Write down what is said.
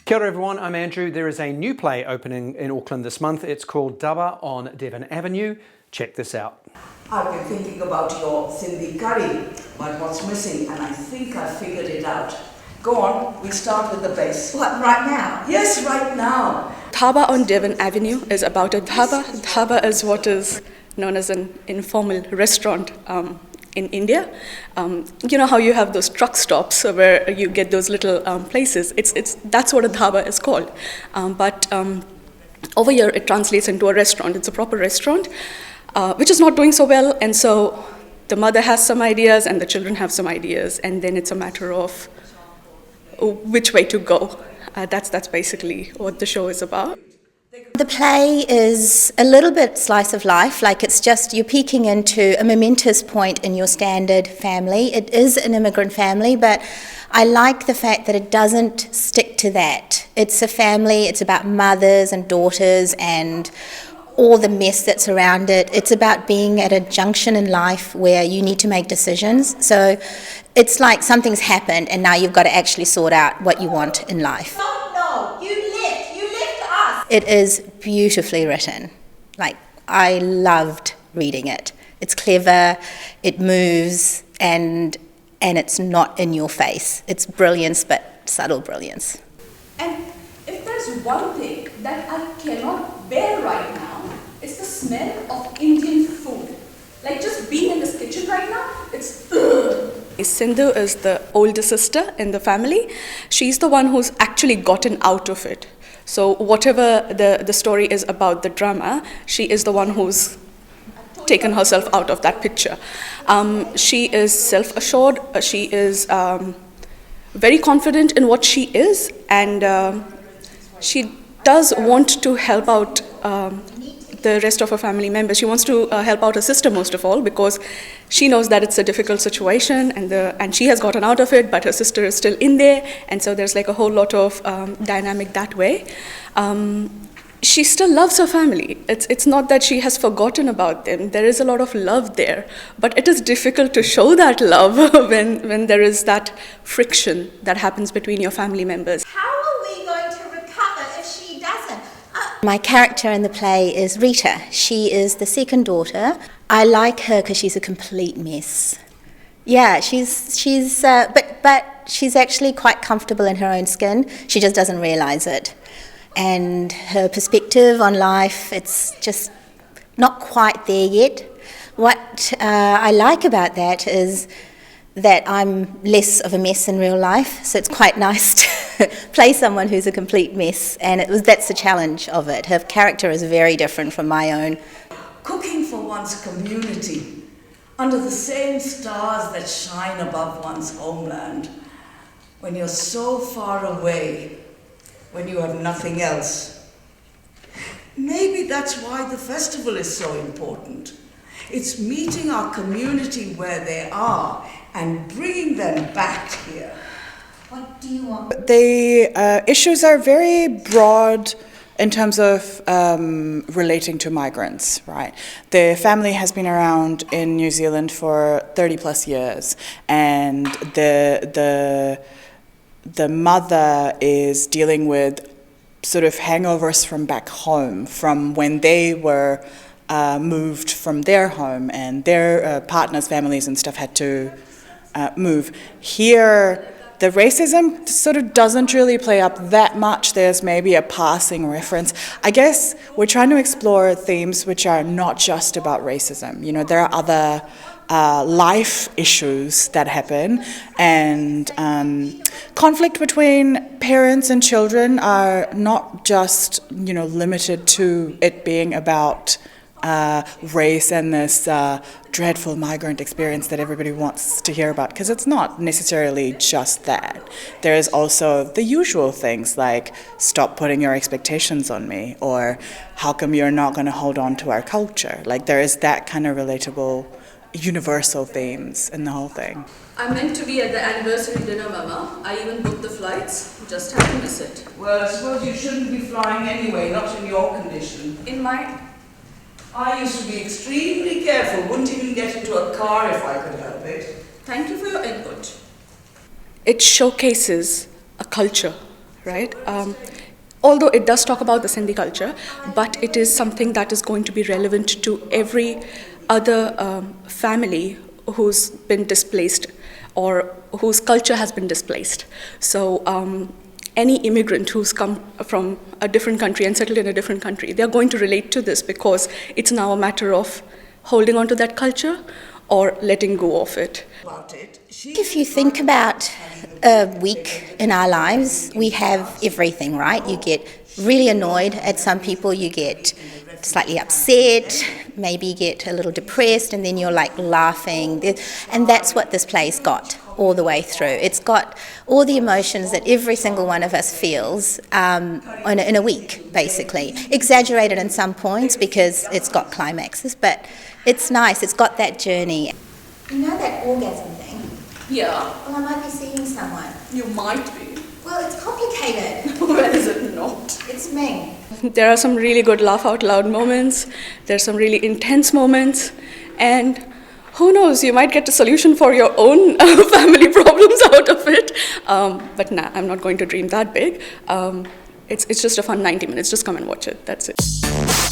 Kia ora everyone, I'm Andrew. There is a new play opening in Auckland this month. It's called Dhaba on Devon Avenue. Check this out. I've been thinking about your Sindhi curry, but what's missing, and I think I figured it out. Go on, we start with the base. What, right now? Yes, right now. Dhaba on Devon Avenue is about a dhaba. Dhaba is what is known as an informal restaurant in India. You know how you have those truck stops where you get those little places? That's what a dhaba is called. But over here it translates into a restaurant. It's a proper restaurant, which is not doing so well. And so the mother has some ideas and the children have some ideas. And then it's a matter of which way to go. That's basically what the show is about. The play is a little bit slice of life, like it's just you're peeking into a momentous point in your standard family. It is an immigrant family, but I like the fact that it doesn't stick to that. It's a family, it's about mothers and daughters and all the mess that's around it. It's about being at a junction in life where you need to make decisions. So it's like something's happened and now you've got to actually sort out what you want in life. No, you left us. It is beautifully written. Like, I loved reading it. It's clever, it moves, and it's not in your face. It's brilliance, but subtle brilliance. And if there's one thing that I cannot bear right now, it's the smell of Indian food. Like just being in this kitchen right now, it's ugh. Sindhu is the older sister in the family. She's the one who's actually gotten out of it. So whatever the story is about the drama, she is the one who's taken herself out of that picture. She is self-assured. She is very confident in what she is, and she does want to help out the rest of her family members. She wants to help out her sister most of all because she knows that it's a difficult situation and she has gotten out of it, but her sister is still in there, and so there's like a whole lot of dynamic that way. She still loves her family. It's not that she has forgotten about them. There is a lot of love there, but it is difficult to show that love when there is that friction that happens between your family members. How are we going to recover if she doesn't? My character in the play is Rita. She is the second daughter. I like her because she's a complete mess. Yeah, but she's actually quite comfortable in her own skin. She just doesn't realise it. And her perspective on life, it's just not quite there yet. What I like about that is that I'm less of a mess in real life, so it's quite nice to play someone who's a complete mess, and that's the challenge of it. Her character is very different from my own. Cooking for one's community, under the same stars that shine above one's homeland, when you're so far away, when you have nothing else. Maybe that's why the festival is so important. It's meeting our community where they are and bringing them back here. What do you want? The issues are very broad in terms of relating to migrants, right? The family has been around in New Zealand for 30 plus years, and the mother is dealing with sort of hangovers from back home, from when they were moved from their home and their partners' families and stuff had to move. Here, the racism sort of doesn't really play up that much. There's maybe a passing reference. I guess we're trying to explore themes which are not just about racism. You know, there are other life issues that happen, and conflict between parents and children are not just, you know, limited to it being about race and this dreadful migrant experience that everybody wants to hear about, because it's not necessarily just that. There is also the usual things like stop putting your expectations on me, or how come you're not going to hold on to our culture. Like, there is that kind of relatable universal themes in the whole thing. I meant to be at the anniversary dinner, Mama. I even booked the flights, just had to miss it. Well, I suppose you shouldn't be flying anyway, not in your condition. In my... I used to be extremely careful, wouldn't even get into a car if I could help it. Thank you for your input. It showcases a culture, right? Although it does talk about the Sindhi culture, but it is something that is going to be relevant to every other family who's been displaced or whose culture has been displaced. So any immigrant who's come from a different country and settled in a different country, they're going to relate to this because it's now a matter of holding on to that culture or letting go of it. If you think about a week in our lives, we have everything, right? You get really annoyed at some people, you get slightly upset, maybe you get a little depressed, and then you're like laughing. And that's what this play's got all the way through. It's got all the emotions that every single one of us feels in a week, basically. Exaggerated in some points because it's got climaxes, but it's nice. It's got that journey. You know that orgasm thing? Yeah, Well, I might be seeing someone. you might be. Well, it's complicated. Well, is it not? It's me. There are some really good laugh out loud moments, there's some really intense moments, and who knows, you might get a solution for your own family problems out of it. But nah, I'm not going to dream that big. It's just a fun 90 minutes, just come and watch it, that's it.